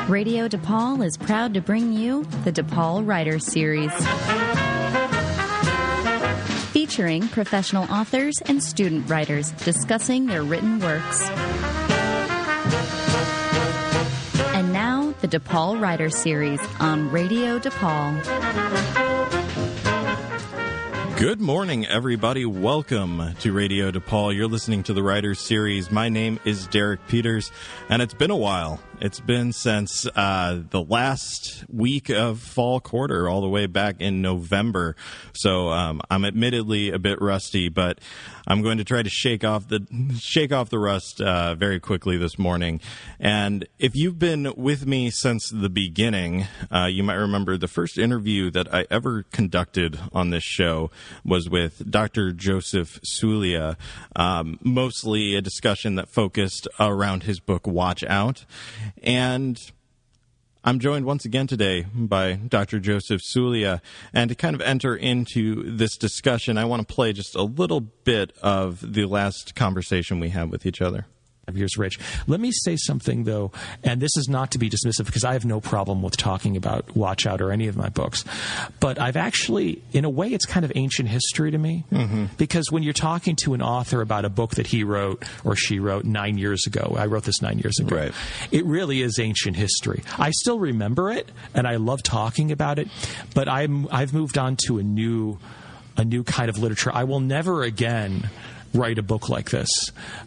Radio DePaul is proud to bring you the DePaul Writers Series, featuring professional authors and student writers discussing their written works. And now, the DePaul Writers Series on Radio DePaul. Good morning, everybody. Welcome to Radio DePaul. You're listening to the Writers Series. My name is Derek Peters, and it's been a while. It's been since the last week of fall quarter, all the way back in November. So I'm admittedly a bit rusty, but I'm going to try to shake off the rust very quickly this morning. And if you've been with me since the beginning, you might remember the first interview that I ever conducted on this show was with Dr. Joseph Suglia, mostly a discussion that focused around his book, Watch Out. And I'm joined once again today by Dr. Joseph Suglia. And to kind of enter into this discussion, I want to play just a little bit of the last conversation we had with each other. Years rich. Let me say something, though, and this is not to be dismissive because I have no problem with talking about Watch Out or any of my books, but I've actually, in a way, it's kind of ancient history to me, because when you're talking to an author about a book that he wrote or she wrote 9 years ago, I wrote this 9 years ago, right. It really is ancient history. I still remember it, and I love talking about it, but I've moved on to a new kind of literature. I will never again write a book like this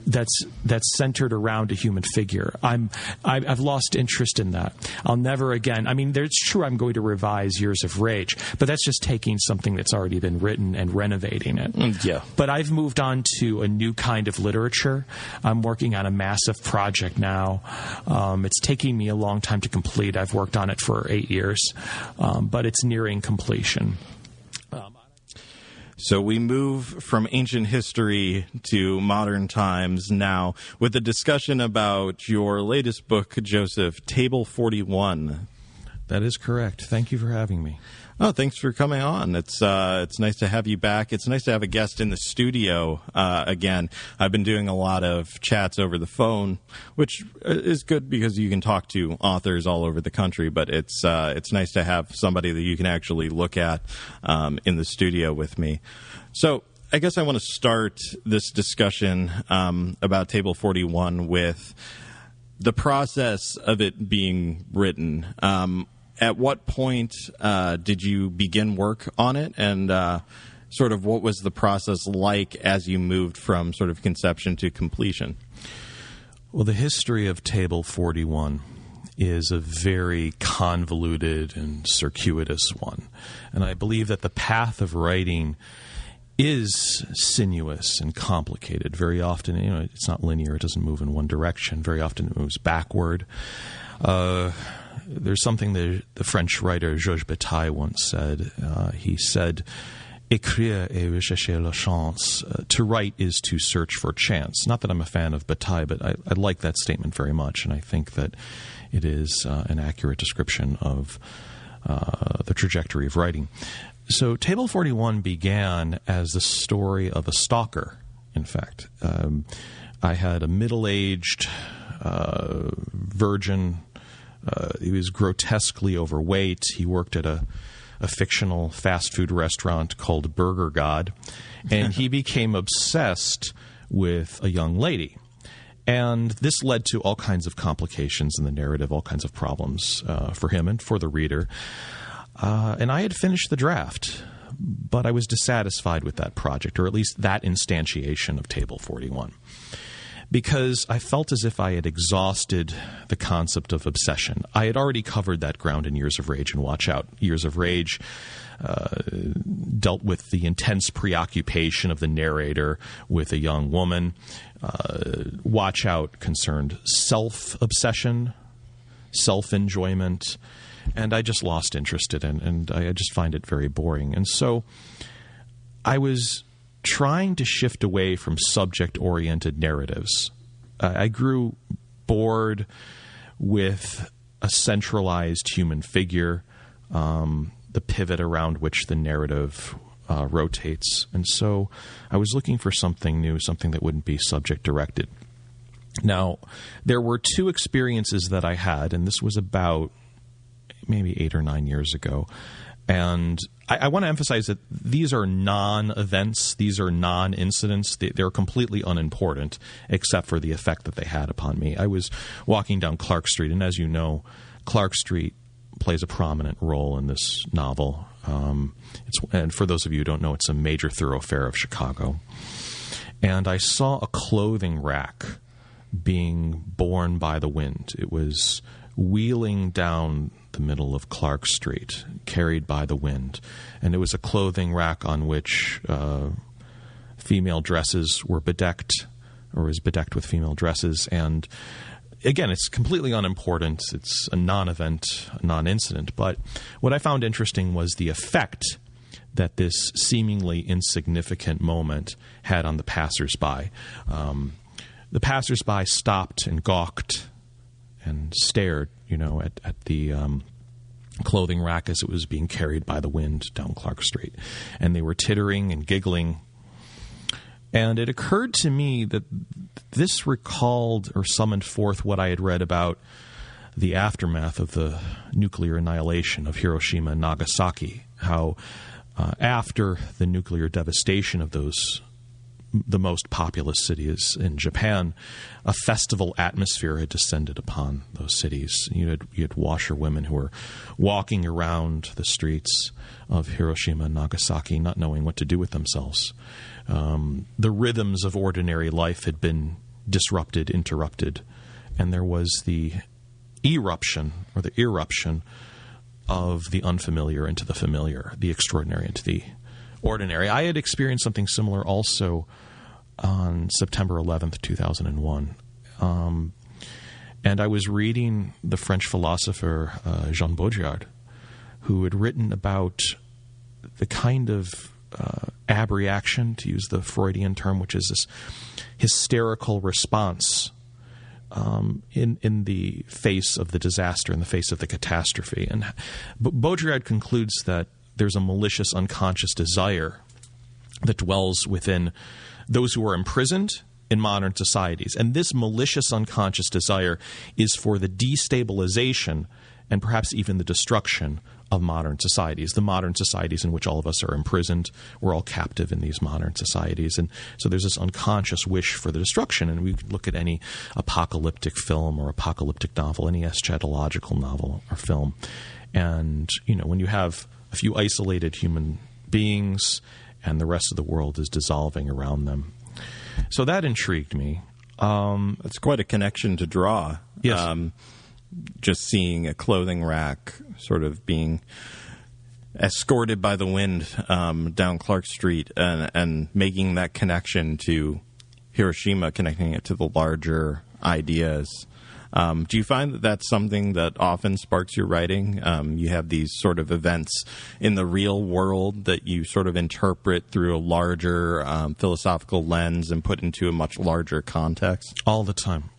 that's centered around a human figure. I've lost interest in that. I'll never again. I mean, it's true I'm going to revise Years of Rage, but that's just taking something that's already been written and renovating it. Yeah. But I've moved on to a new kind of literature. I'm working on a massive project now. It's taking me a long time to complete. I've worked on it for 8 years, but it's nearing completion. So we move from ancient history to modern times now with a discussion about your latest book, Joseph, Table 41. That is correct. Thank you for having me. Oh, thanks for coming on. It's nice to have you back. It's nice to have a guest in the studio again. I've been doing a lot of chats over the phone, which is good because you can talk to authors all over the country. But it's nice to have somebody that you can actually look at in the studio with me. So I guess I want to start this discussion about Table 41 with the process of it being written. At what point did you begin work on it, and sort of what was the process like as you moved from sort of conception to completion? Well, the history of Table 41 is a very convoluted and circuitous one, and I believe that the path of writing is sinuous and complicated. Very often, it's not linear. It doesn't move in one direction. Very often it moves backward. There's something the French writer Georges Bataille once said. He said, "Écrire et rechercher la chance." To write is to search for chance. Not that I'm a fan of Bataille, but I like that statement very much, and I think that it is an accurate description of the trajectory of writing. So Table 41 began as the story of a stalker, in fact. I had a middle-aged virgin. He was grotesquely overweight. He worked at a fictional fast food restaurant called Burger God, and he became obsessed with a young lady. And this led to all kinds of complications in the narrative, all kinds of problems for him and for the reader. And I had finished the draft, but I was dissatisfied with that project, or at least that instantiation of Table 41. Because I felt as if I had exhausted the concept of obsession. I had already covered that ground in Years of Rage and Watch Out. Years of Rage dealt with the intense preoccupation of the narrator with a young woman. Watch Out concerned self-obsession, self-enjoyment, and I just lost interest in it, and I just find it very boring. And so I was trying to shift away from subject-oriented narratives. I grew bored with a centralized human figure, the pivot around which the narrative rotates. And so I was looking for something new, something that wouldn't be subject-directed. Now, there were two experiences that I had, and this was about maybe 8 or 9 years ago. And I want to emphasize that these are non-events. These are non-incidents. They're completely unimportant, except for the effect that they had upon me. I was walking down Clark Street, and as you know, Clark Street plays a prominent role in this novel. And for those of you who don't know, it's a major thoroughfare of Chicago. And I saw a clothing rack being borne by the wind. It was wheeling down the middle of Clark Street, carried by the wind. And it was a clothing rack on which female dresses were bedecked, or is bedecked with female dresses. And again, it's completely unimportant. It's a non-event, a non-incident. But what I found interesting was the effect that this seemingly insignificant moment had on the passersby. The passersby stopped and gawked and stared, at the clothing rack as it was being carried by the wind down Clark Street. And they were tittering and giggling. And it occurred to me that this recalled or summoned forth what I had read about the aftermath of the nuclear annihilation of Hiroshima and Nagasaki, how after the nuclear devastation of the most populous cities in Japan, a festival atmosphere had descended upon those cities. You had washerwomen who were walking around the streets of Hiroshima and Nagasaki not knowing what to do with themselves. The rhythms of ordinary life had been disrupted, interrupted, and there was the eruption of the unfamiliar into the familiar, the extraordinary into the ordinary. I had experienced something similar also on September 11th, 2001. And I was reading the French philosopher Jean Baudrillard, who had written about the kind of abreaction, to use the Freudian term, which is this hysterical response in the face of the disaster, in the face of the catastrophe. And Baudrillard concludes that there's a malicious unconscious desire that dwells within those who are imprisoned in modern societies. And this malicious unconscious desire is for the destabilization and perhaps even the destruction of modern societies, the modern societies in which all of us are imprisoned. We're all captive in these modern societies. And so there's this unconscious wish for the destruction. And we look at any apocalyptic film or apocalyptic novel, any eschatological novel or film. And, when you have a few isolated human beings and the rest of the world is dissolving around them. So that intrigued me. It's quite a connection to draw. Yes. Just seeing a clothing rack sort of being escorted by the wind down Clark Street and making that connection to Hiroshima, connecting it to the larger ideas. Do you find that that's something that often sparks your writing? You have these sort of events in the real world that you sort of interpret through a larger philosophical lens and put into a much larger context? All the time.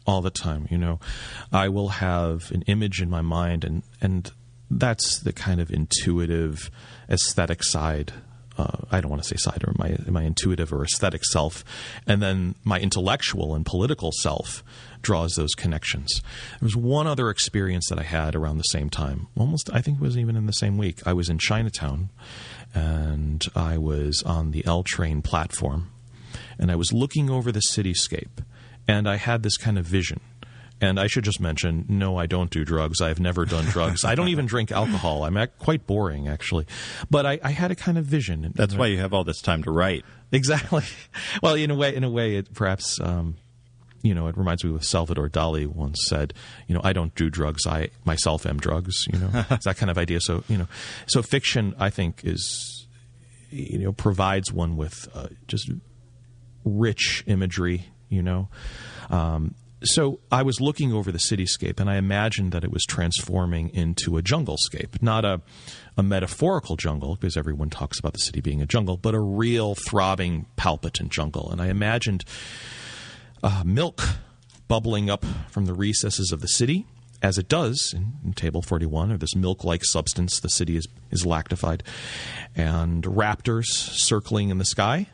I will have an image in my mind, and that's the kind of intuitive, aesthetic side. I don't want to say side, or my intuitive or aesthetic self, and then my intellectual and political self draws those connections. There was one other experience that I had around the same time, I think it was even in the same week. I was in Chinatown, and I was on the L train platform, and I was looking over the cityscape, and I had this kind of vision. And I should just mention, no, I don't do drugs. I've never done drugs. I don't even drink alcohol. I'm quite boring, actually. But I had a kind of vision. That's why you have all this time to write. Exactly. Well, in a way, it perhaps, it reminds me of what Salvador Dali once said, I don't do drugs. I myself am drugs, It's that kind of idea. So, so fiction, I think, is, provides one with just rich imagery, So I was looking over the cityscape, and I imagined that it was transforming into a junglescape, not a metaphorical jungle, because everyone talks about the city being a jungle, but a real throbbing, palpitant jungle. And I imagined milk bubbling up from the recesses of the city, as it does in Table 41, or this milk-like substance. The city is lactified, and raptors circling in the sky.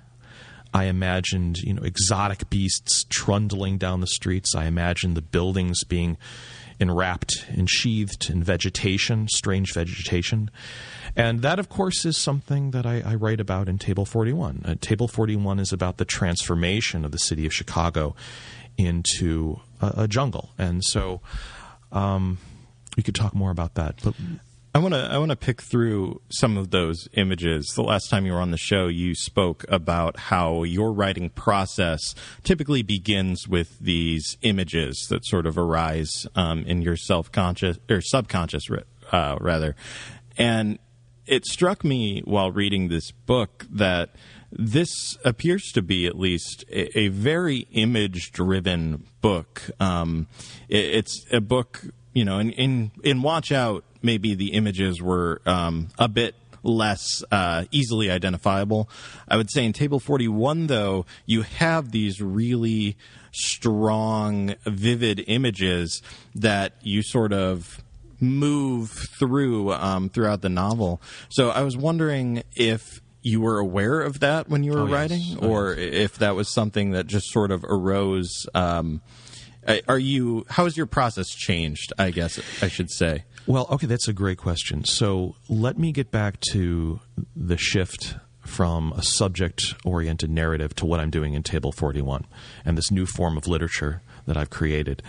I imagined, exotic beasts trundling down the streets. I imagined the buildings being ensheathed in vegetation, strange vegetation. And that, of course, is something that I write about in Table 41. Table 41 is about the transformation of the city of Chicago into a jungle. And so we could talk more about that. But I want to pick through some of those images. The last time you were on the show, you spoke about how your writing process typically begins with these images that sort of arise in your subconscious, rather. And it struck me while reading this book that this appears to be at least a very image-driven book. It's a book, in Watch Out, maybe the images were a bit less easily identifiable. I would say in Table 41, though, you have these really strong, vivid images that you sort of move through throughout the novel. So I was wondering if you were aware of that when you were writing, or if that was something that just sort of arose. How has your process changed, I guess I should say? Well, okay, that's a great question. So let me get back to the shift from a subject-oriented narrative to what I'm doing in Table 41 and this new form of literature that I've created.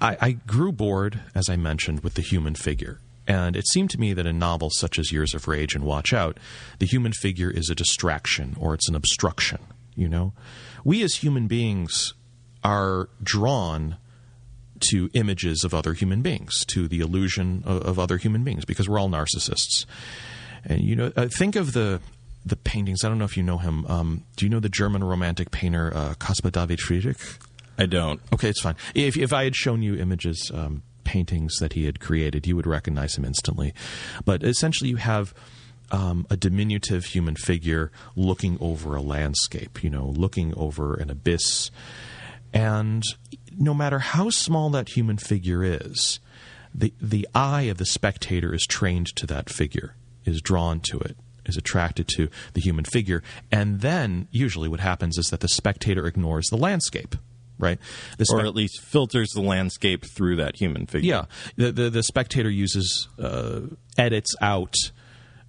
I grew bored, as I mentioned, with the human figure. And it seemed to me that in novels such as Years of Rage and Watch Out, the human figure is a distraction or it's an obstruction, We as human beings are drawn to images of other human beings, to the illusion of other human beings, because we're all narcissists. And, think of the paintings. I don't know if you know him. Do you know the German romantic painter Caspar David Friedrich? I don't. Okay, it's fine. If I had shown you images, paintings that he had created, you would recognize him instantly. But essentially you have a diminutive human figure looking over a landscape, looking over an abyss. And no matter how small that human figure is, the eye of the spectator is trained to that figure, is drawn to it, is attracted to the human figure. And then usually what happens is that the spectator ignores the landscape. Right, or at least filters the landscape through that human figure. Yeah, the spectator edits out,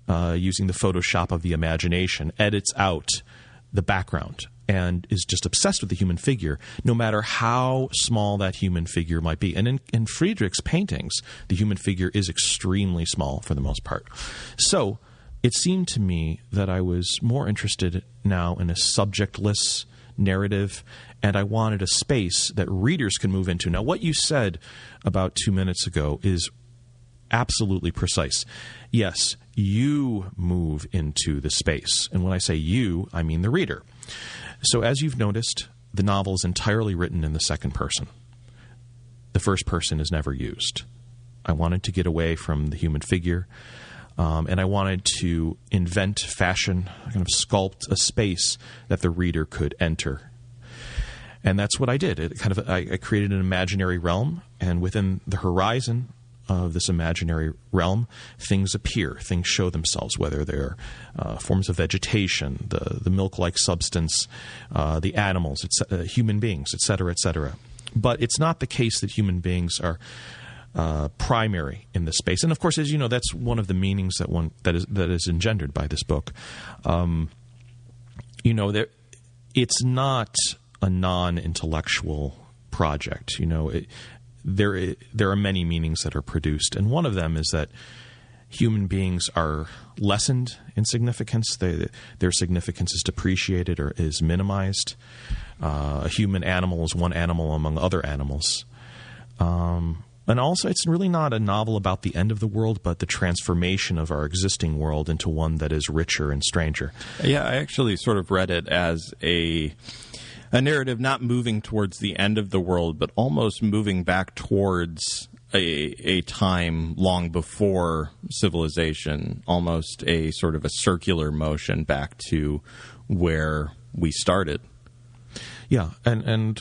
using the Photoshop of the imagination, edits out the background and is just obsessed with the human figure, no matter how small that human figure might be. And in Friedrich's paintings, the human figure is extremely small for the most part. So it seemed to me that I was more interested now in a subjectless narrative, and I wanted a space that readers can move into. Now, what you said about 2 minutes ago is absolutely precise. Yes, you move into the space. And when I say you, I mean the reader. So as you've noticed, the novel is entirely written in the second person. The first person is never used. I wanted to get away from the human figure, and I wanted to invent, fashion, kind of sculpt a space that the reader could enter. And that's what I did. I created an imaginary realm, and within the horizon of this imaginary realm, things appear, things show themselves, whether they're forms of vegetation, the milk-like substance, the animals, human beings, etc., etc. But it's not the case that human beings are primary in this space. And of course, as you know, that's one of the meanings that is engendered by this book. It's not a non-intellectual project. There are many meanings that are produced, and one of them is that human beings are lessened in significance. Their significance is depreciated or is minimized. A human animal is one animal among other animals. And also, it's really not a novel about the end of the world, but the transformation of our existing world into one that is richer and stranger. Yeah, I actually sort of read it as a narrative not moving towards the end of the world, but almost moving back towards a time long before civilization, almost a sort of a circular motion back to where we started. Yeah, and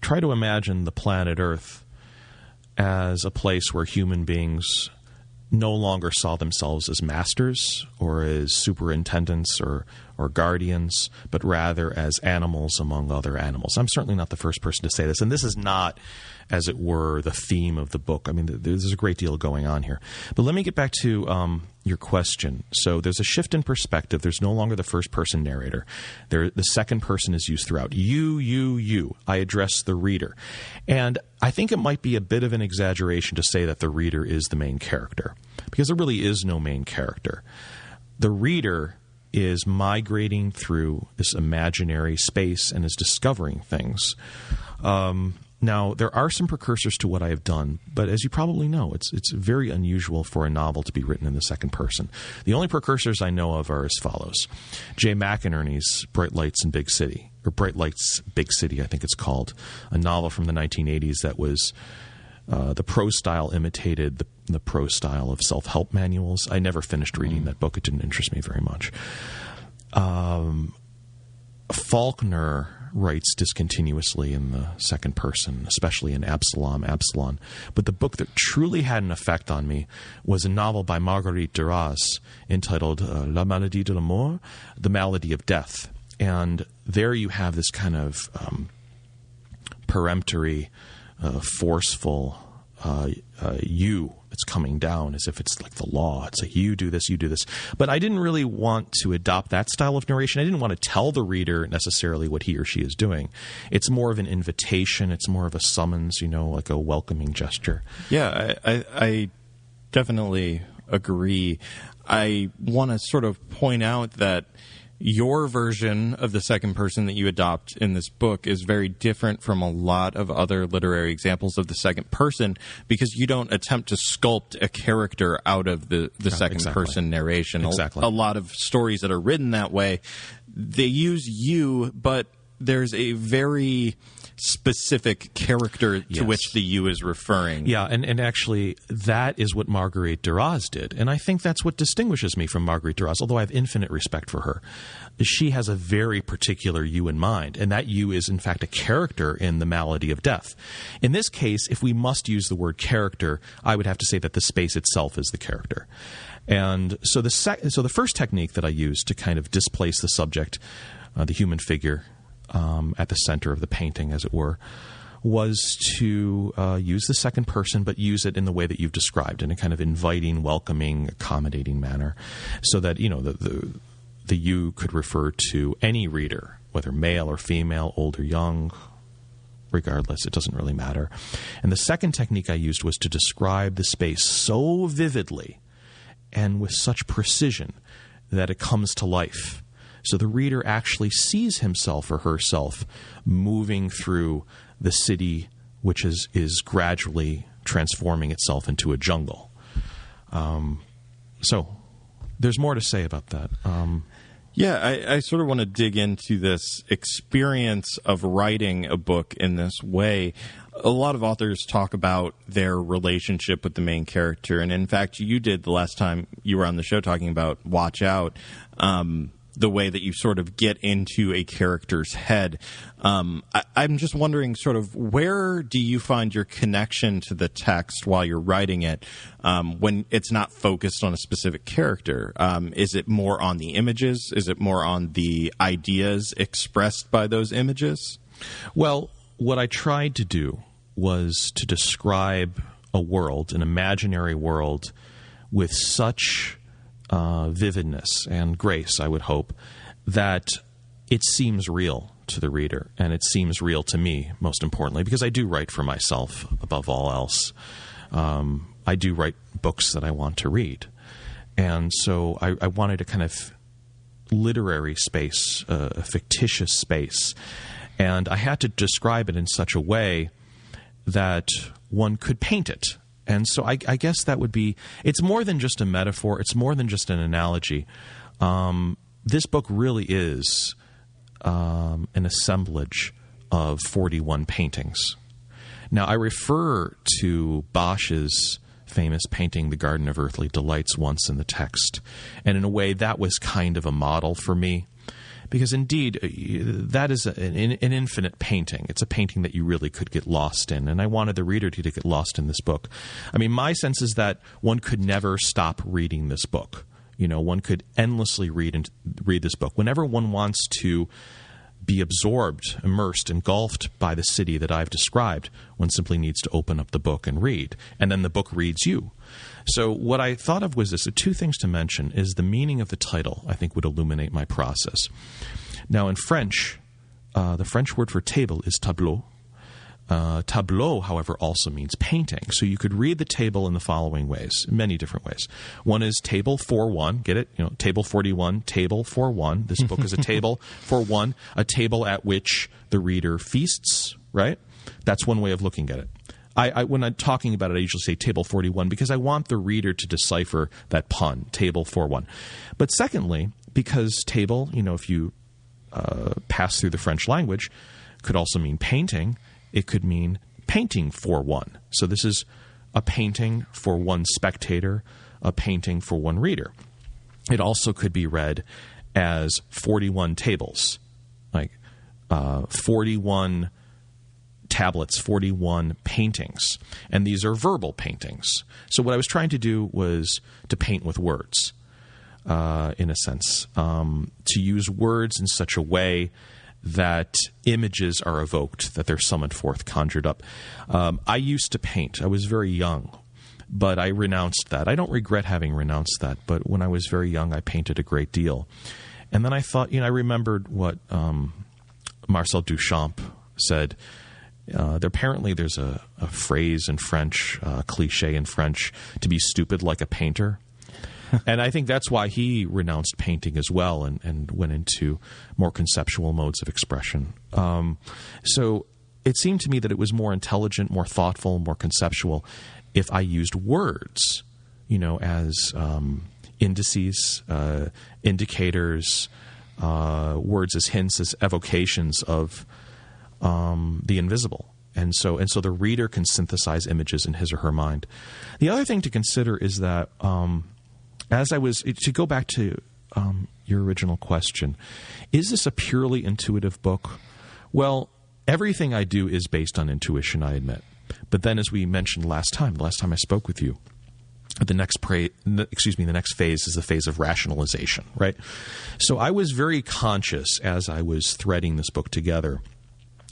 try to imagine the planet Earth as a place where human beings no longer saw themselves as masters or as superintendents or or guardians, but rather as animals among other animals. I'm certainly not the first person to say this, and this is not, as it were, the theme of the book. I mean, there's a great deal going on here. But let me get back to your question. So there's a shift in perspective. There's no longer the first-person narrator. The second person is used throughout. You. I address the reader. And I think it might be a bit of an exaggeration to say that the reader is the main character, because there really is no main character. The reader is migrating through this imaginary space and is discovering things. Now, there are some precursors to what I have done, but as you probably know, it's very unusual for a novel to be written in the second person. The only precursors I know of are as follows. Jay McInerney's Bright Lights in Big City, or Bright Lights, Big City, I think it's called, a novel from the 1980s that was the prose style imitated the prose style of self-help manuals. I never finished reading that book. It didn't interest me very much. Faulkner writes discontinuously in the second person, especially in Absalom. But the book that truly had an effect on me was a novel by Marguerite Duras entitled La maladie de la mort, The Malady of Death. And there you have this kind of peremptory, forceful you that's coming down as if it's like the law. It's like, you do this. But I didn't really want to adopt that style of narration. I didn't want to tell the reader necessarily what he or she is doing. It's more of an invitation. It's more of a summons, like a welcoming gesture. Yeah, I definitely agree. I want to sort of point out that your version of the second person that you adopt in this book is very different from a lot of other literary examples of the second person, because you don't attempt to sculpt a character out of the second person narration. Exactly. A lot of stories that are written that way, they use you, but there's a very specific character to which the you is referring. Yeah, and actually that is what Marguerite Duras did. And I think that's what distinguishes me from Marguerite Duras, although I have infinite respect for her. She has a very particular you in mind, and that you is in fact a character in The Malady of Death. In this case, if we must use the word character, I would have to say that the space itself is the character. And so the first technique that I used to kind of displace the subject, the human figure, at the center of the painting, as it were, was to use the second person, but use it in the way that you've described, in a kind of inviting, welcoming, accommodating manner, so that the you could refer to any reader, whether male or female, old or young, regardless, it doesn't really matter. And the second technique I used was to describe the space so vividly and with such precision that it comes to life. So the reader actually sees himself or herself moving through the city, which is gradually transforming itself into a jungle. So there's more to say about that. I sort of want to dig into this experience of writing a book in this way. A lot of authors talk about their relationship with the main character, and in fact, you did the last time you were on the show talking about Watch Out. The way that you sort of get into a character's head. I'm just wondering, sort of, where do you find your connection to the text while you're writing it when it's not focused on a specific character? Is it more on the images? Is it more on the ideas expressed by those images? Well, what I tried to do was to describe a world, an imaginary world, with such vividness and grace, I would hope, that it seems real to the reader, and it seems real to me, most importantly, because I do write for myself above all else. I do write books that I want to read. And so I wanted a kind of literary space, a fictitious space, and I had to describe it in such a way that one could paint it. And so I guess that would be, it's more than just a metaphor. It's more than just an analogy. This book really is an assemblage of 41 paintings. Now, I refer to Bosch's famous painting, The Garden of Earthly Delights, once in the text. And in a way, that was kind of a model for me. Because indeed, that is an infinite painting. It's a painting that you really could get lost in. And I wanted the reader to get lost in this book. I mean, my sense is that one could never stop reading this book. One could endlessly read this book. Whenever one wants to be absorbed, immersed, engulfed by the city that I've described, one simply needs to open up the book and read. And then the book reads you. So what I thought of was this. So two things to mention is the meaning of the title, I think, would illuminate my process. Now, in French, the French word for table is tableau. Tableau, however, also means painting. So you could read the table in the following ways, many different ways. One is table for one. Get it? Table 41, table for one. This book is a table for one, a table at which the reader feasts, right? That's one way of looking at it. When I'm talking about it, I usually say table 41 because I want the reader to decipher that pun, table for one. But secondly, because table, if you pass through the French language, could also mean painting. It could mean painting for one. So this is a painting for one spectator, a painting for one reader. It also could be read as 41 tables, like 41 tablets, 41 paintings. And these are verbal paintings. So what I was trying to do was to paint with words, in a sense, to use words in such a way that images are evoked, that they're summoned forth, conjured up. I used to paint. I was very young, but I renounced that. I don't regret having renounced that, but when I was very young, I painted a great deal. And then I thought, I remembered what Marcel Duchamp said. Apparently there's a phrase in French, a cliche in French, to be stupid like a painter. And I think that's why he renounced painting as well and went into more conceptual modes of expression. So it seemed to me that it was more intelligent, more thoughtful, more conceptual if I used words, as indices, indicators, words as hints, as evocations of the invisible. And so the reader can synthesize images in his or her mind. The other thing to consider is that to go back to your original question, is this a purely intuitive book? Well, everything I do is based on intuition, I admit. But then, as we mentioned last time I spoke with you, the next phase is the phase of rationalization, right? So I was very conscious as I was threading this book together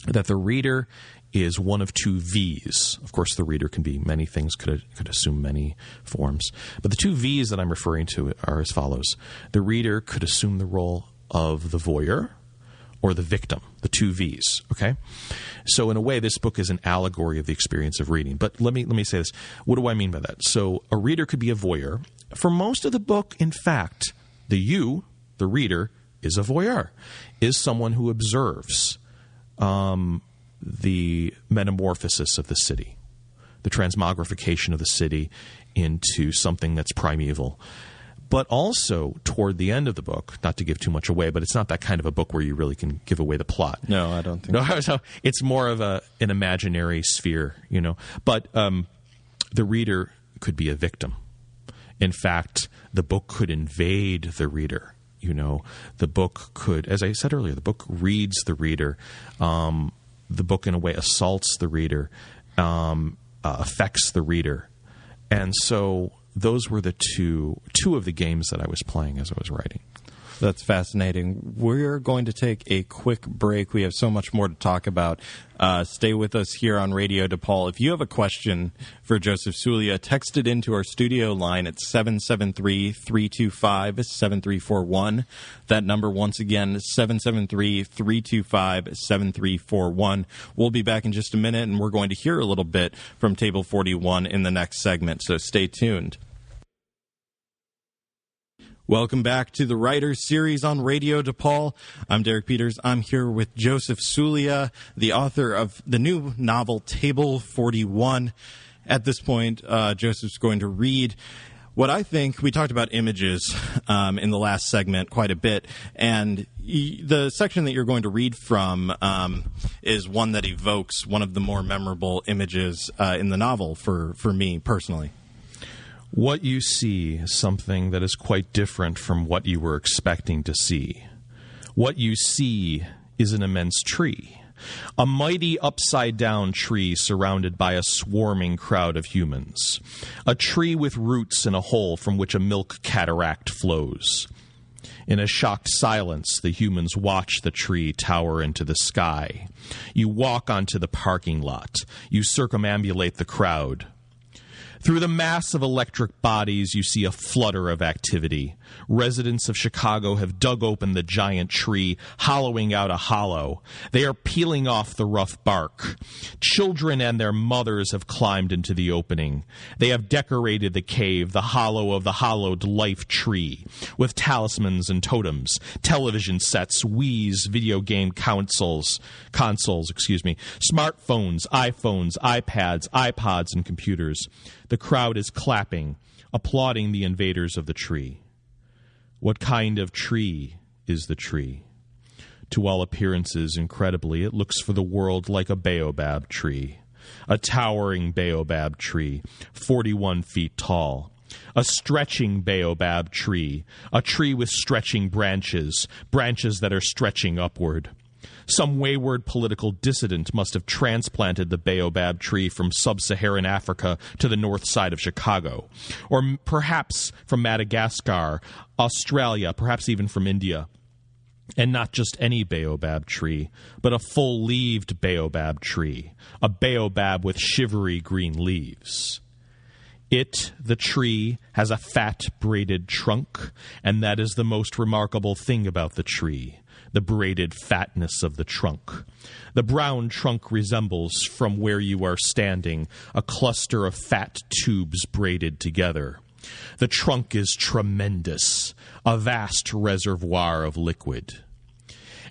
that the reader is one of two V's. Of course, the reader can be many things, could assume many forms. But the two V's that I'm referring to are as follows. The reader could assume the role of the voyeur or the victim, the two V's, okay? So in a way, this book is an allegory of the experience of reading. But let me say this. What do I mean by that? So a reader could be a voyeur. For most of the book, in fact, the reader, is a voyeur, is someone who observes the metamorphosis of the city, the transmogrification of the city into something that's primeval. But also, toward the end of the book, not to give too much away, but it's not that kind of a book where you really can give away the plot. No, I don't think so. So it's more of an imaginary sphere, But the reader could be a victim. In fact, the book could invade the reader. The book could, as I said earlier, the book reads the reader. The book, in a way, assaults the reader, affects the reader. And so those were the two of the games that I was playing as I was writing. That's fascinating. We're going to take a quick break. We have so much more to talk about. Stay with us here on Radio DePaul. If you have a question for Joseph Suglia, text it into our studio line at 773-325-7341. That number, once again, 773-325-7341. We'll be back in just a minute, and we're going to hear a little bit from Table 41 in the next segment, so stay tuned. Welcome back to the Writers Series on Radio DePaul. I'm Derek Peters. I'm here with Joseph Suglia, the author of the new novel Table 41. At this point, Joseph's going to read what I think, we talked about images in the last segment quite a bit, and the section that you're going to read from is one that evokes one of the more memorable images in the novel for me personally. What you see is something that is quite different from what you were expecting to see. What you see is an immense tree. A mighty upside-down tree surrounded by a swarming crowd of humans. A tree with roots in a hole from which a milk cataract flows. In a shocked silence, the humans watch the tree tower into the sky. You walk onto the parking lot. You circumambulate the crowd. Through the mass of electric bodies, you see a flutter of activity. Residents of Chicago have dug open the giant tree, hollowing out a hollow. They are peeling off the rough bark. Children and their mothers have climbed into the opening. They have decorated the cave, the hollow of the hollowed life tree, with talismans and totems, television sets, Wii's, video game consoles, smartphones, iPhones, iPads, iPods, and computers. The crowd is clapping, applauding the invaders of the tree. What kind of tree is the tree? To all appearances, incredibly, it looks for the world like a baobab tree. A towering baobab tree, 41 feet tall. A stretching baobab tree, a tree with stretching branches, branches that are stretching upward. Some wayward political dissident must have transplanted the baobab tree from sub-Saharan Africa to the north side of Chicago, or perhaps from Madagascar, Australia, perhaps even from India. And not just any baobab tree, but a full-leaved baobab tree, a baobab with shivery green leaves. It, the tree, has a fat braided trunk, and that is the most remarkable thing about the tree. The braided fatness of the trunk. The brown trunk resembles, from where you are standing, a cluster of fat tubes braided together. The trunk is tremendous, a vast reservoir of liquid.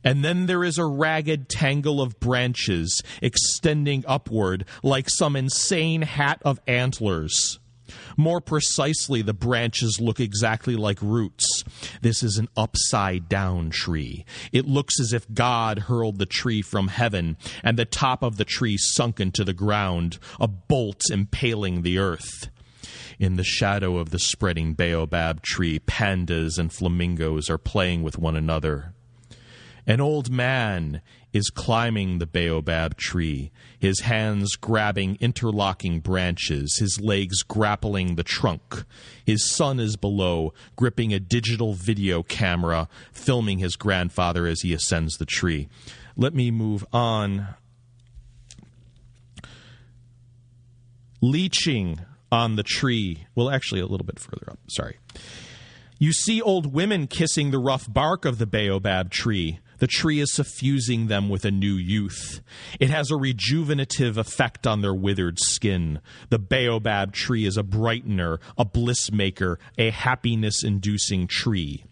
And then there is a ragged tangle of branches extending upward like some insane hat of antlers. More precisely, the branches look exactly like roots. This is an upside-down tree. It looks as if God hurled the tree from heaven, and the top of the tree sunk into the ground, a bolt impaling the earth. In the shadow of the spreading baobab tree, pandas and flamingos are playing with one another. An old man is climbing the baobab tree, his hands grabbing interlocking branches, his legs grappling the trunk. His son is below, gripping a digital video camera, filming his grandfather as he ascends the tree. Let me move on. Leeching on the tree. Well, actually, a little bit further up. Sorry. You see old women kissing the rough bark of the baobab tree. The tree is suffusing them with a new youth. It has a rejuvenative effect on their withered skin. The baobab tree is a brightener, a bliss maker, a happiness-inducing tree.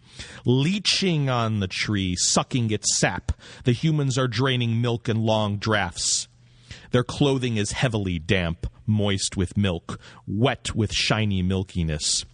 Leeching on the tree, sucking its sap, the humans are draining milk in long draughts. Their clothing is heavily damp, moist with milk, wet with shiny milkiness.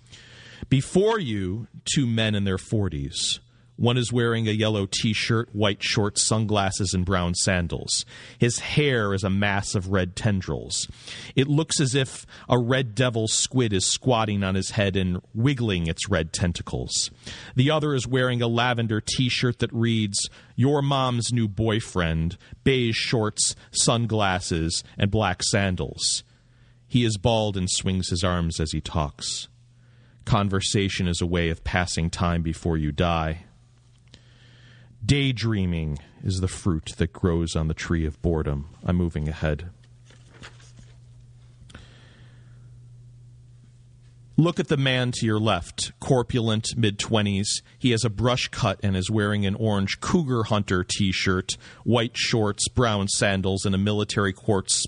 Before you, two men in their 40s. One is wearing a yellow T-shirt, white shorts, sunglasses, and brown sandals. His hair is a mass of red tendrils. It looks as if a red devil squid is squatting on his head and wiggling its red tentacles. The other is wearing a lavender T-shirt that reads, "Your mom's new boyfriend," beige shorts, sunglasses, and black sandals. He is bald and swings his arms as he talks. Conversation is a way of passing time before you die. Daydreaming is the fruit that grows on the tree of boredom. I'm moving ahead. Look at the man to your left, corpulent, mid-20s. He has a brush cut and is wearing an orange Cougar Hunter T-shirt, white shorts, brown sandals, and a military quartz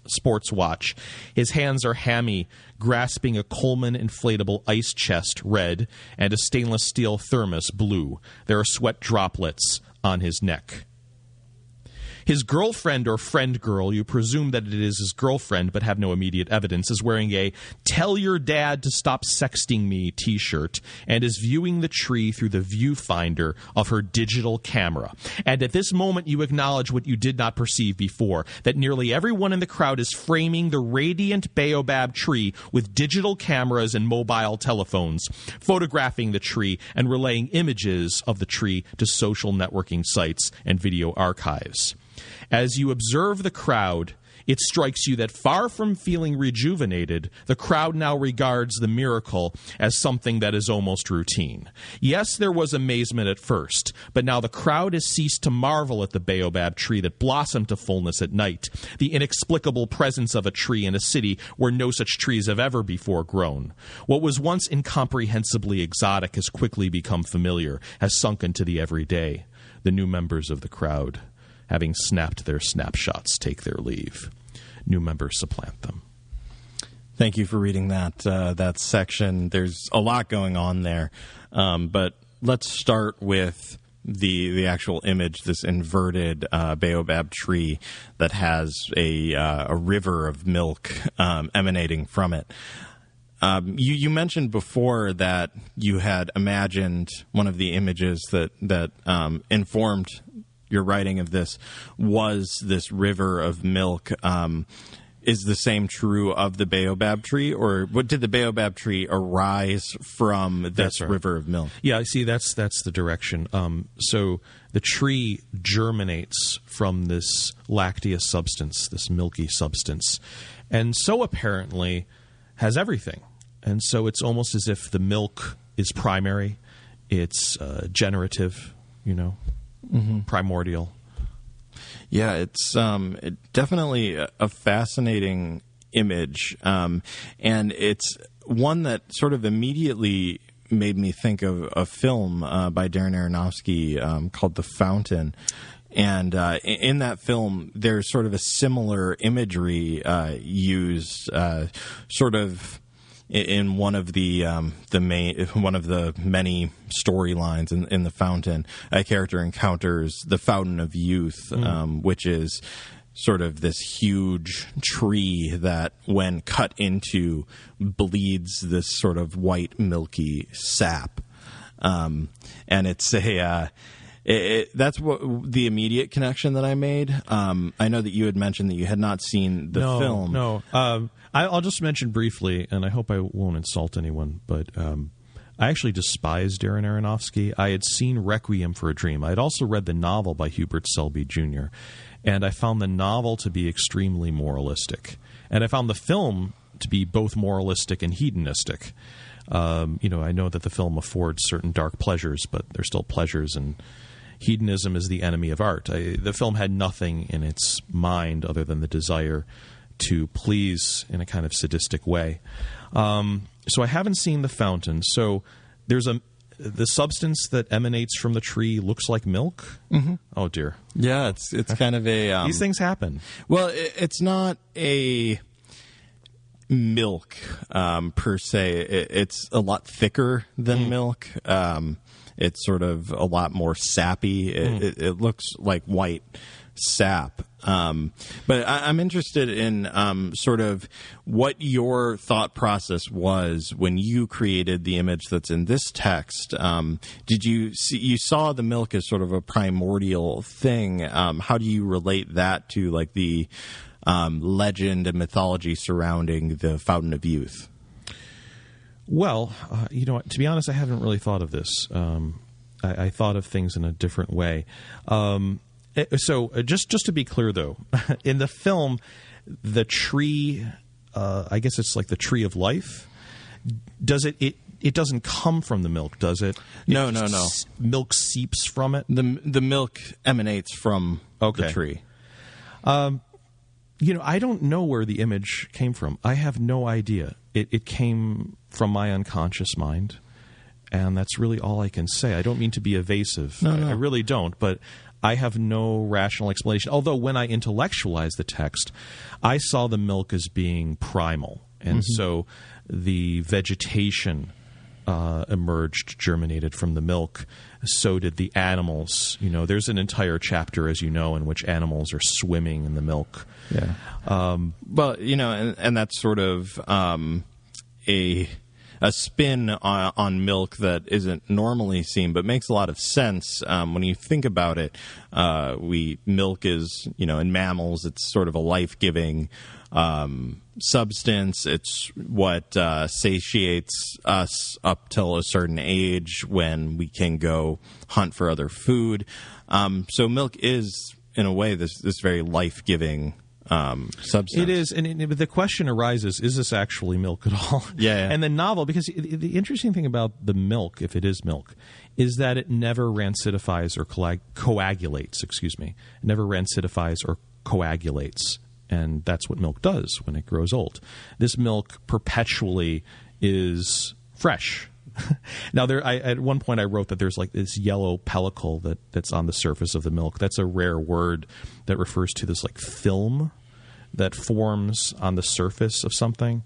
sports watch. His hands are hammy, grasping a Coleman inflatable ice chest, red, and a stainless steel thermos, blue. There are sweat droplets on his neck. His girlfriend or friend girl, you presume that it is his girlfriend but have no immediate evidence, is wearing a "Tell Your Dad to Stop Sexting Me" T-shirt and is viewing the tree through the viewfinder of her digital camera. And at this moment you acknowledge what you did not perceive before, that nearly everyone in the crowd is framing the radiant baobab tree with digital cameras and mobile telephones, photographing the tree and relaying images of the tree to social networking sites and video archives. As you observe the crowd, it strikes you that far from feeling rejuvenated, the crowd now regards the miracle as something that is almost routine. Yes, there was amazement at first, but now the crowd has ceased to marvel at the baobab tree that blossomed to fullness at night, the inexplicable presence of a tree in a city where no such trees have ever before grown. What was once incomprehensibly exotic has quickly become familiar, has sunk into the everyday. The new members of the crowd, having snapped their snapshots, take their leave. New members supplant them. Thank you for reading that section. There's a lot going on there, but let's start with the actual image, this inverted baobab tree that has a river of milk emanating from it. You mentioned before that you had imagined one of the images that informed your writing of this was this river of milk. Is the same true of the baobab tree, or what did the baobab tree arise from this river of milk? Yeah, see, that's the direction. So the tree germinates from this lacteous substance, this milky substance, and so apparently has everything. And so it's almost as if the milk is primary, it's generative, primordial. Yeah, it's definitely a fascinating image, and it's one that sort of immediately made me think of a film by Darren Aronofsky called The Fountain. And in that film, there's sort of a similar imagery used, sort of in one of the many storylines in The Fountain. A character encounters the Fountain of Youth, which is sort of this huge tree that, when cut into, bleeds this sort of white milky sap, and it's that's what the immediate connection that I made. I know that you had mentioned that you had not seen the film. No. I'll just mention briefly, and I hope I won't insult anyone, but I actually despise Darren Aronofsky. I had seen Requiem for a Dream. I had also read the novel by Hubert Selby Jr., and I found the novel to be extremely moralistic. And I found the film to be both moralistic and hedonistic. I know that the film affords certain dark pleasures, but they're still pleasures, and hedonism is the enemy of art. The film had nothing in its mind other than the desire to please in a kind of sadistic way. So I haven't seen The Fountain. So there's the substance that emanates from the tree looks like milk. Mm-hmm. Oh dear. Yeah, it's kind of a these things happen. Well, it's not a milk per se. It's a lot thicker than milk. It's sort of a lot more sappy. It looks like white sap. But I'm interested in sort of what your thought process was when you created the image that's in this text. Did you saw the milk as sort of a primordial thing? How do you relate that to like the legend and mythology surrounding the Fountain of Youth? Well, to be honest, I haven't really thought of this. I thought of things in a different way. So just to be clear, though, in the film, the tree, I guess it's like the tree of life. Does it doesn't come from the milk, does it? No. Milk seeps from it? The milk emanates from the tree. I don't know where the image came from. I have no idea. It came from my unconscious mind, and that's really all I can say. I don't mean to be evasive. No. I really don't, but I have no rational explanation. Although when I intellectualized the text, I saw the milk as being primal, and so the vegetation emerged, germinated from the milk. So did the animals. There's an entire chapter, as you know, in which animals are swimming in the milk. Yeah. And that's sort of a spin on milk that isn't normally seen, but makes a lot of sense when you think about it. Milk is, in mammals, it's sort of a life-giving substance. It's what satiates us up till a certain age when we can go hunt for other food. So milk is in a way, this very life-giving substance. It is, and the question arises, is this actually milk at all? Yeah. And the novel, because the interesting thing about the milk, if it is milk, is that it never rancidifies or coagulates, It never rancidifies or coagulates. And that's what milk does when it grows old. This milk perpetually is fresh. Now, at one point I wrote that there's like this yellow pellicle that's on the surface of the milk. That's a rare word that refers to this like film that forms on the surface of something.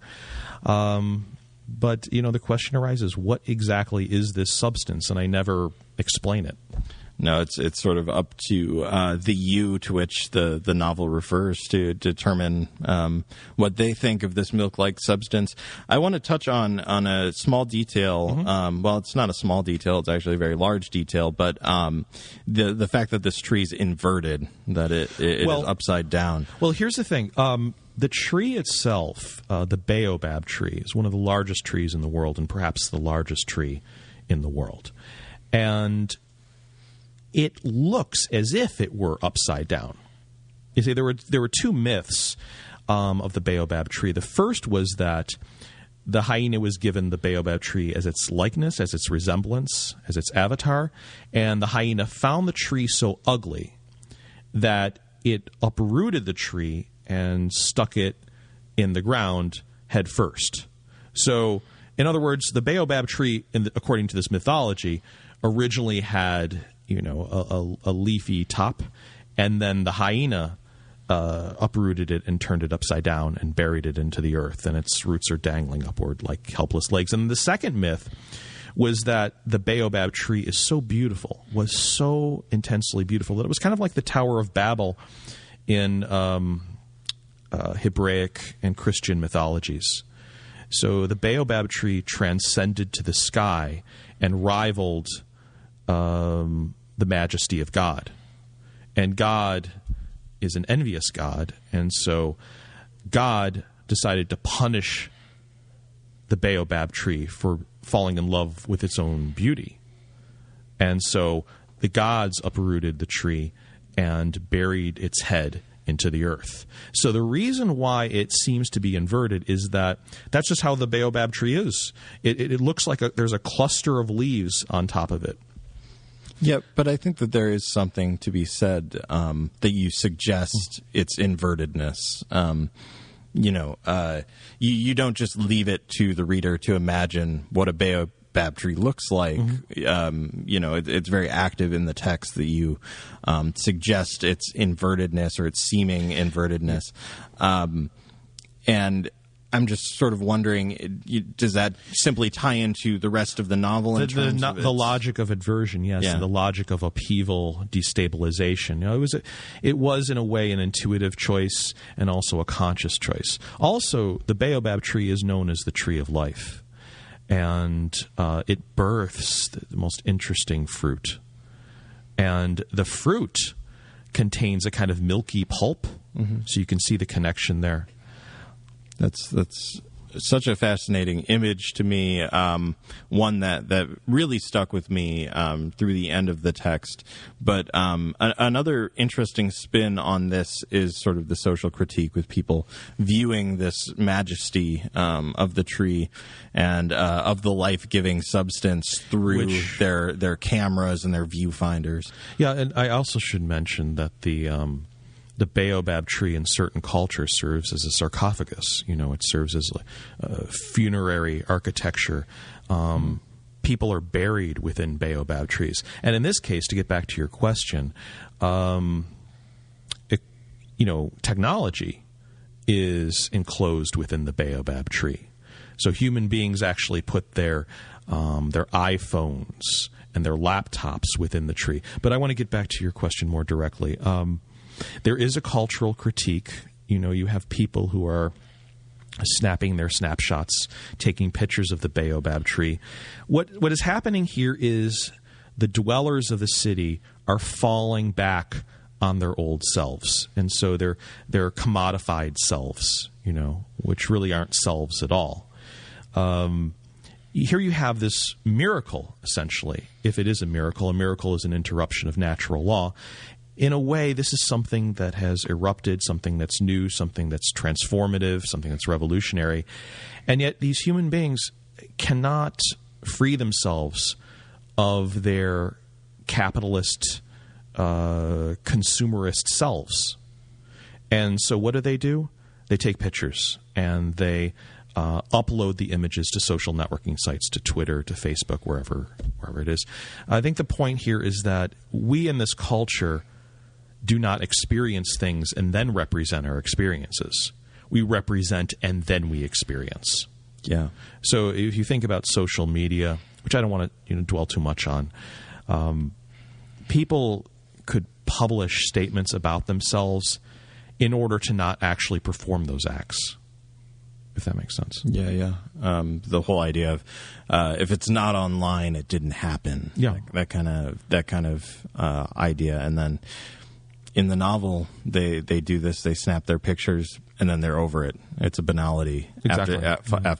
But, the question arises, what exactly is this substance? And I never explain it. No, it's sort of up to the you to which the novel refers to determine what they think of this milk-like substance. I want to touch on a small detail. Mm-hmm. Well, it's not a small detail; it's actually a very large detail. But the fact that this tree is inverted, that it is upside down. Well, here's the thing. The tree itself, the baobab tree, is one of the largest trees in the world, and perhaps the largest tree in the world. And it looks as if it were upside down. You see, there were two myths of the baobab tree. The first was that the hyena was given the baobab tree as its likeness, as its resemblance, as its avatar, and the hyena found the tree so ugly that it uprooted the tree and stuck it in the ground head first. So, in other words, the baobab tree, according to this mythology, originally had a leafy top, and then the hyena uprooted it and turned it upside down and buried it into the earth, and its roots are dangling upward like helpless legs. And the second myth was that the baobab tree is so beautiful, was so intensely beautiful, that it was kind of like the Tower of Babel in Hebraic and Christian mythologies. So the baobab tree transcended to the sky and rivaled the majesty of God. And God is an envious God, and so God decided to punish the baobab tree for falling in love with its own beauty. And so the gods uprooted the tree and buried its head into the earth. So the reason why it seems to be inverted is that that's just how the baobab tree is. It looks like there's a cluster of leaves on top of it. Yeah, but I think that there is something to be said that you suggest its invertedness. You don't just leave it to the reader to imagine what a baobab tree looks like. Mm-hmm. It's very active in the text that you suggest its invertedness or its seeming invertedness. And I'm just sort of wondering, does that simply tie into the rest of the novel? The logic of inversion, yes, and the logic of upheaval, destabilization. It was in a way an intuitive choice and also a conscious choice. Also, the baobab tree is known as the tree of life, and it births the most interesting fruit. And the fruit contains a kind of milky pulp, so you can see the connection there. That's such a fascinating image to me, one that really stuck with me through the end of the text. But another interesting spin on this is sort of the social critique with people viewing this majesty of the tree and of the life-giving substance through their cameras and their viewfinders. Yeah, and I also should mention that the baobab tree in certain cultures serves as a sarcophagus. It serves as funerary architecture. People are buried within baobab trees. And in this case, to get back to your question, technology is enclosed within the baobab tree. So human beings actually put their iPhones and their laptops within the tree. But I want to get back to your question more directly. There is a cultural critique. You have people who are snapping their snapshots, taking pictures of the baobab tree. What is happening here is the dwellers of the city are falling back on their old selves. And so they're commodified selves, which really aren't selves at all. Here you have this miracle, essentially. If it is a miracle is an interruption of natural law. in a way, this is something that has erupted, something that's new, something that's transformative, something that's revolutionary. And yet these human beings cannot free themselves of their capitalist, consumerist selves. And so what do? They take pictures and they upload the images to social networking sites, to Twitter, to Facebook, wherever it is. I think the point here is that we in this culture do not experience things and then represent our experiences. We represent and then we experience. Yeah. So if you think about social media, which I don't want to dwell too much on, people could publish statements about themselves in order to not actually perform those acts, if that makes sense. Yeah. The whole idea of if it's not online, it didn't happen. Yeah. Like that kind of idea. And then in the novel, they do this. They snap their pictures and then they're over it. It's a banality after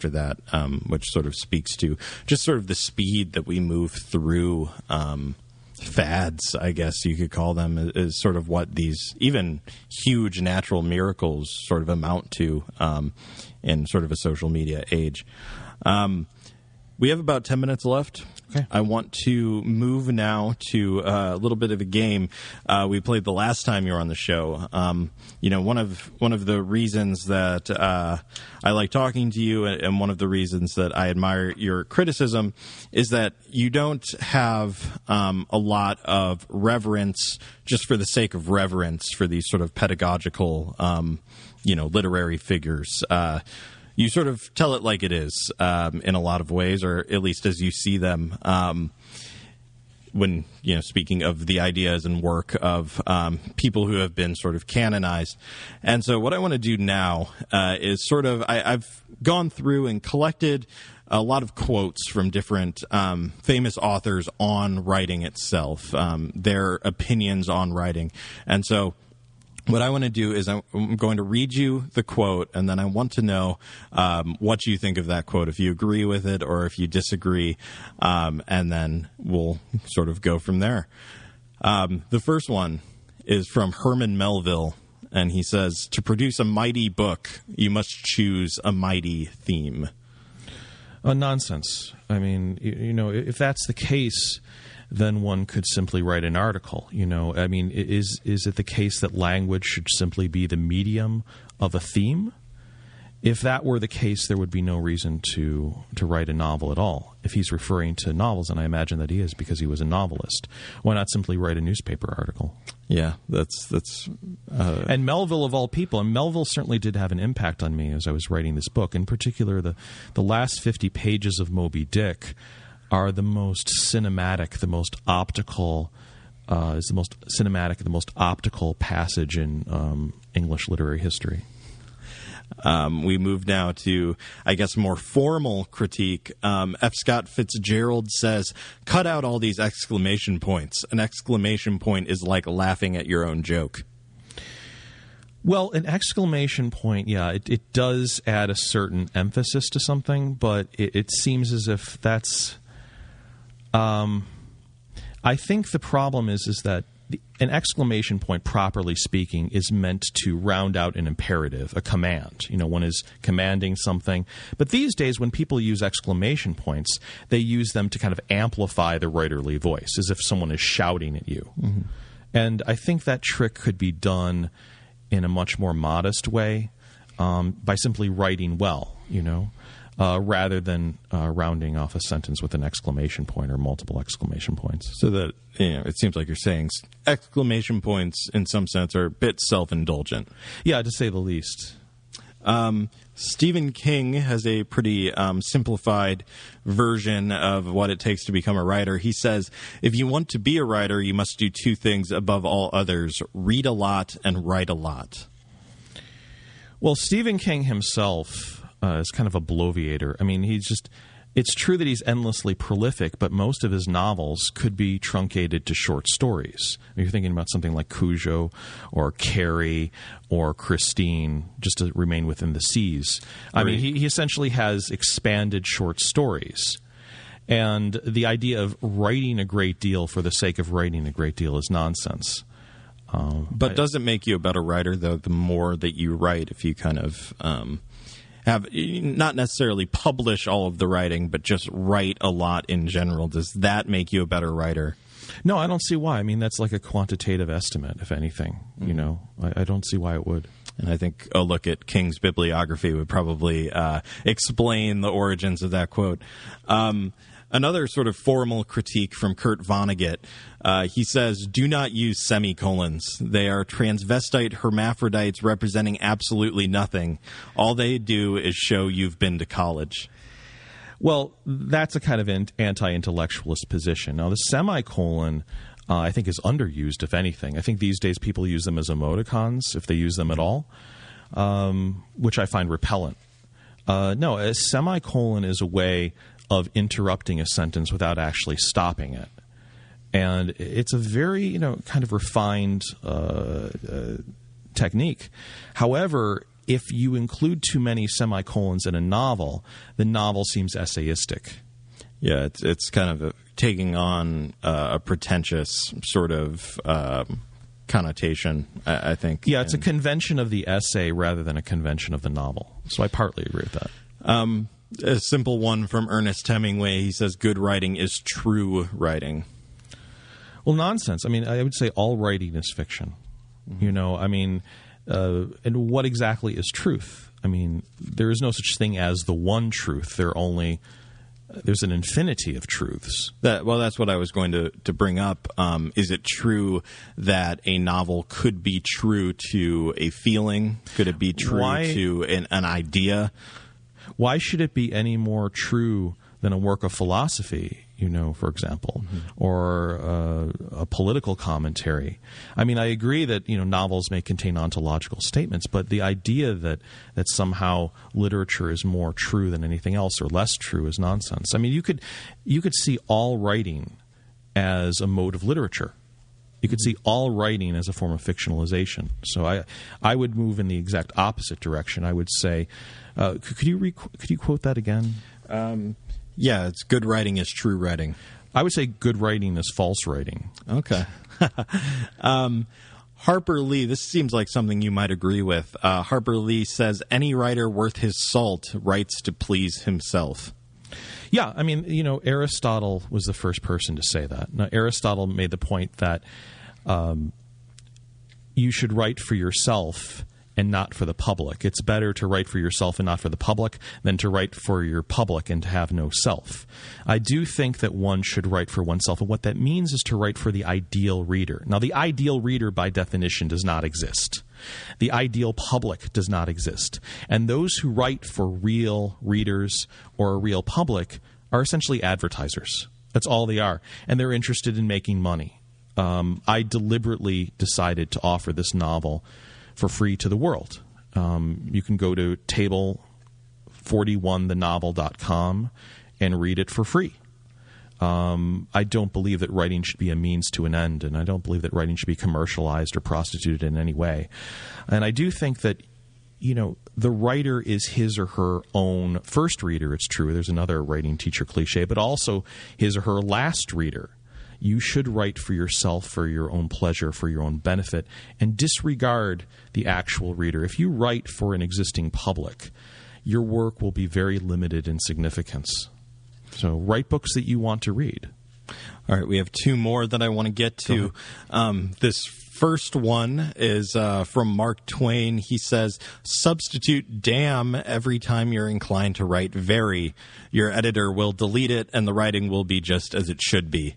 that, which sort of speaks to just sort of the speed that we move through fads, I guess you could call them, is sort of what these even huge natural miracles sort of amount to in sort of a social media age. We have about 10 minutes left. Okay. I want to move now to a little bit of a game we played the last time you were on the show. One of the reasons that I like talking to you, and one of the reasons that I admire your criticism, is that you don't have a lot of reverence just for the sake of reverence for these sort of pedagogical, literary figures. You sort of tell it like it is in a lot of ways, or at least as you see them when, speaking of the ideas and work of people who have been sort of canonized. And so what I want to do now is sort of, I've gone through and collected a lot of quotes from different famous authors on writing itself, their opinions on writing. And so what I want to do is I'm going to read you the quote, and then I want to know what you think of that quote, if you agree with it or if you disagree, and then we'll sort of go from there. The first one is from Herman Melville, and he says, "To produce a mighty book, you must choose a mighty theme." Nonsense. I mean, if that's the case, then one could simply write an article. I mean, is it the case that language should simply be the medium of a theme? If that were the case, there would be no reason to write a novel at all. If he's referring to novels, and I imagine that he is because he was a novelist, why not simply write a newspaper article? Yeah, that's and Melville of all people, and Melville certainly did have an impact on me as I was writing this book. In particular, the last 50 pages of Moby Dick are the most cinematic, the most optical, the most optical passage in English literary history. We move now to, I guess, more formal critique. F. Scott Fitzgerald says, "Cut out all these exclamation points. An exclamation point is like laughing at your own joke." Well, an exclamation point, yeah, it does add a certain emphasis to something, but it seems as if that's... I think the problem is that an exclamation point, properly speaking, is meant to round out an imperative, a command. One is commanding something. But these days, when people use exclamation points, they use them to kind of amplify the writerly voice, as if someone is shouting at you. Mm-hmm. And I think that trick could be done in a much more modest way by simply writing well, rather than rounding off a sentence with an exclamation point or multiple exclamation points. So that, it seems like you're saying exclamation points in some sense are a bit self-indulgent. Yeah, to say the least. Stephen King has a pretty simplified version of what it takes to become a writer. He says, "If you want to be a writer, you must do two things above all others: read a lot and write a lot." Well, Stephen King himself is kind of a bloviator. I mean, it's true that he's endlessly prolific, but most of his novels could be truncated to short stories. You're thinking about something like Cujo or Carrie or Christine, just to remain within the seas. I mean, he essentially has expanded short stories. And the idea of writing a great deal for the sake of writing a great deal is nonsense. But does it make you a better writer, though, the more that you write, if you kind of have not necessarily publish all of the writing, but just write a lot in general? Does that make you a better writer? No, I don't see why. I mean, that's like a quantitative estimate, if anything. You know, I don't see why it would. And I think a look at King's bibliography would probably explain the origins of that quote. Another sort of formal critique from Kurt Vonnegut. He says, "Do not use semicolons. They are transvestite hermaphrodites representing absolutely nothing. All they do is show you've been to college." Well, that's a kind of anti-intellectualist position. Now, the semicolon, I think, is underused, if anything. I think these days people use them as emoticons, if they use them at all, which I find repellent. No, a semicolon is a way of interrupting a sentence without actually stopping it. And it's a very, kind of refined technique. However, if you include too many semicolons in a novel, the novel seems essayistic. Yeah, it's kind of taking on a pretentious sort of connotation, I think. Yeah, it's a convention of the essay rather than a convention of the novel. So I partly agree with that. A simple one from Ernest Hemingway. He says, "Good writing is true writing." Well, nonsense. I mean, I would say all writing is fiction. And what exactly is truth? I mean, there is no such thing as the one truth. There's an infinity of truths. That's what I was going to bring up. Is it true that a novel could be true to a feeling? Could it be true to an idea? Why should it be any more true than a work of philosophy, for example, or a political commentary? I mean, I agree that, novels may contain ontological statements, but the idea that somehow literature is more true than anything else or less true is nonsense. I mean, you could see all writing as a mode of literature. You could see all writing as a form of fictionalization. So I would move in the exact opposite direction. I would say, could you quote that again? Yeah, it's good writing is true writing. I would say good writing is false writing. Okay. Harper Lee, this seems like something you might agree with. Harper Lee says, "Any writer worth his salt writes to please himself." Yeah, I mean, Aristotle was the first person to say that. Now, Aristotle made the point that you should write for yourself and not for the public. It's better to write for yourself and not for the public than to write for your public and to have no self. I do think that one should write for oneself, and what that means is to write for the ideal reader. Now, the ideal reader, by definition, does not exist. The ideal public does not exist. And those who write for real readers or a real public are essentially advertisers. That's all they are. And they're interested in making money. I deliberately decided to offer this novel for free to the world. You can go to table41thenovel.com and read it for free. I don't believe that writing should be a means to an end, and I don't believe that writing should be commercialized or prostituted in any way. And I do think that, the writer is his or her own first reader. It's true. There's another writing teacher cliche, but also his or her last reader. You should write for yourself, for your own pleasure, for your own benefit, and disregard the actual reader. If you write for an existing public, your work will be very limited in significance. So write books that you want to read. All right, we have two more that I want to get to. This first one is from Mark Twain. He says, "Substitute damn every time you're inclined to write very. Your editor will delete it, and the writing will be just as it should be."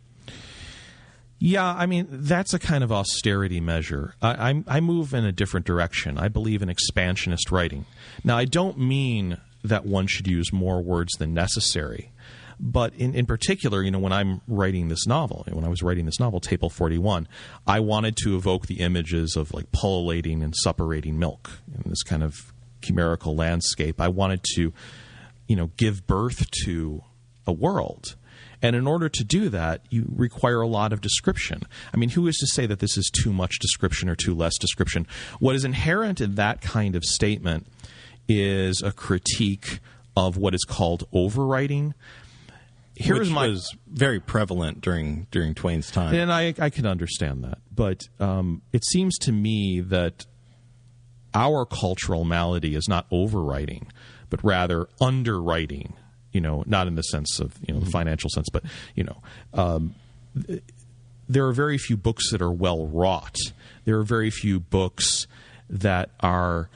Yeah, I mean, that's a kind of austerity measure. I move in a different direction. I believe in expansionist writing. Now, I don't mean that one should use more words than necessary. But in particular, when I'm writing this novel, when I was writing this novel, Table 41, I wanted to evoke the images of like pullulating and suppurating milk in this kind of chimerical landscape. I wanted to, give birth to a world. And in order to do that, you require a lot of description. I mean, who is to say that this is too much description or too less description? What is inherent in that kind of statement is a critique of what is called overwriting. Which was very prevalent during Twain's time. And I can understand that. But it seems to me that our cultural malady is not overwriting, but rather underwriting, not in the sense of, the financial sense, but, there are very few books that are well wrought. There are very few books that are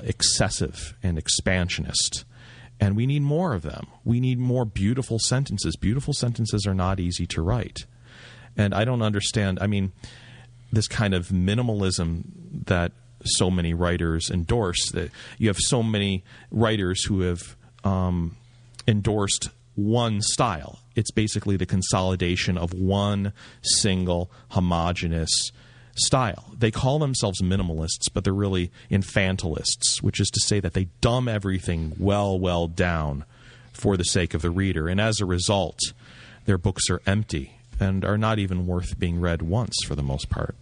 excessive and expansionist. And we need more of them. We need more beautiful sentences. Beautiful sentences are not easy to write. And I don't understand, this kind of minimalism that so many writers endorse. That you have so many writers who have endorsed one style. It's basically the consolidation of one single homogeneous style. They call themselves minimalists, but they're really infantilists, which is to say that they dumb everything well down for the sake of the reader. And as a result, their books are empty and are not even worth being read once for the most part.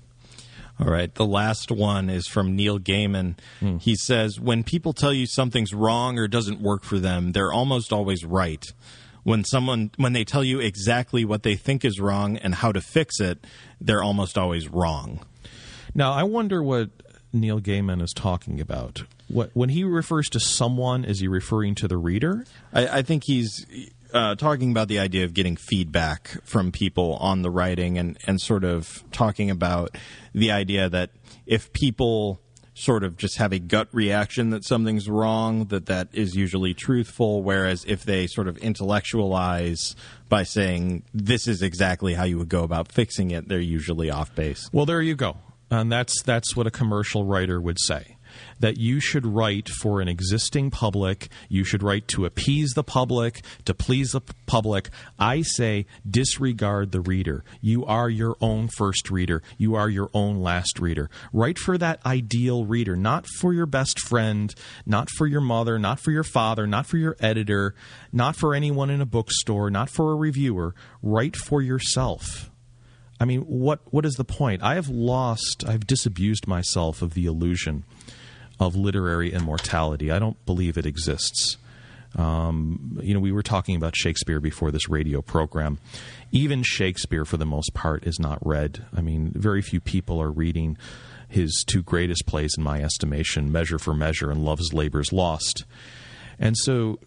All right. The last one is from Neil Gaiman. He says, when people tell you something's wrong or doesn't work for them, they're almost always right. When they tell you exactly what they think is wrong and how to fix it, they're almost always wrong. Now, I wonder what Neil Gaiman is talking about. When he refers to someone, is he referring to the reader? I think he's talking about the idea of getting feedback from people on the writing and sort of talking about the idea that if people sort of just have a gut reaction that something's wrong, that is usually truthful, whereas if they sort of intellectualize by saying this is exactly how you would go about fixing it, they're usually off base. Well, there you go. And that's what a commercial writer would say. That you should write for an existing public, you should write to appease the public, to please the public. I say disregard the reader. You are your own first reader. You are your own last reader. Write for that ideal reader, not for your best friend, not for your mother, not for your father, not for your editor, not for anyone in a bookstore, not for a reviewer. Write for yourself. What is the point? I've disabused myself of the illusion of literary immortality. I don't believe it exists. We were talking about Shakespeare before this radio program. Even Shakespeare, for the most part, is not read. Very few people are reading his two greatest plays, in my estimation, Measure for Measure and Love's Labour's Lost. And so,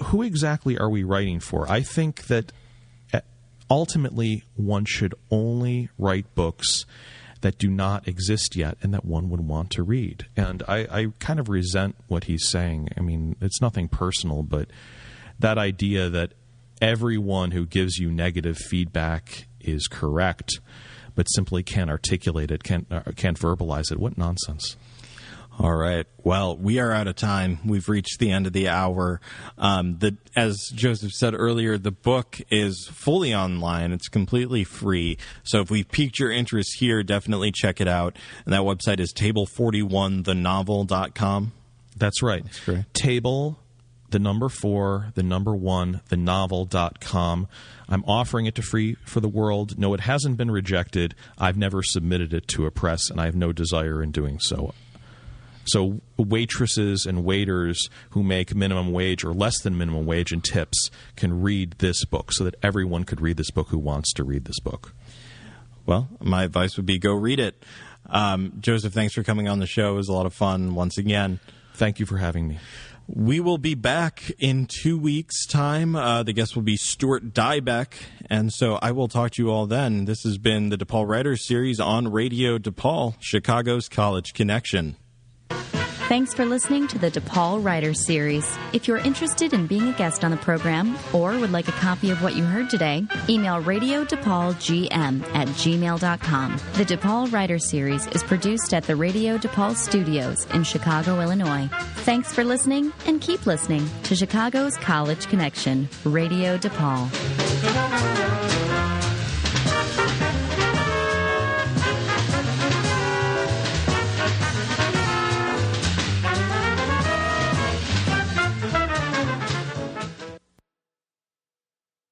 who exactly are we writing for? I think that ultimately one should only write books that do not exist yet and that one would want to read. And I kind of resent what he's saying. It's nothing personal, but that idea that everyone who gives you negative feedback is correct, but simply can't articulate it, can't verbalize it. What nonsense. All right. Well, we are out of time. We've reached the end of the hour. As Joseph said earlier, the book is fully online. It's completely free. So if we've piqued your interest here, definitely check it out. And that website is table41thenovel.com. That's right. That's correct. Table, the number 4, the number 1, thenovel.com. I'm offering it to free for the world. No, it hasn't been rejected. I've never submitted it to a press, and I have no desire in doing so. So waitresses and waiters who make minimum wage or less than minimum wage and tips can read this book so that everyone could read this book who wants to read this book. Well, my advice would be go read it. Joseph, thanks for coming on the show. It was a lot of fun once again. Thank you for having me. We will be back in 2 weeks' time. The guest will be Stuart Diebeck, and so I will talk to you all then. This has been the DePaul Writers Series on Radio DePaul, Chicago's College Connection. Thanks for listening to the DePaul Writers Series. If you're interested in being a guest on the program or would like a copy of what you heard today, email radiodepauldgm@gmail.com. The DePaul Writers Series is produced at the Radio DePaul Studios in Chicago, Illinois. Thanks for listening and keep listening to Chicago's College Connection, Radio DePaul.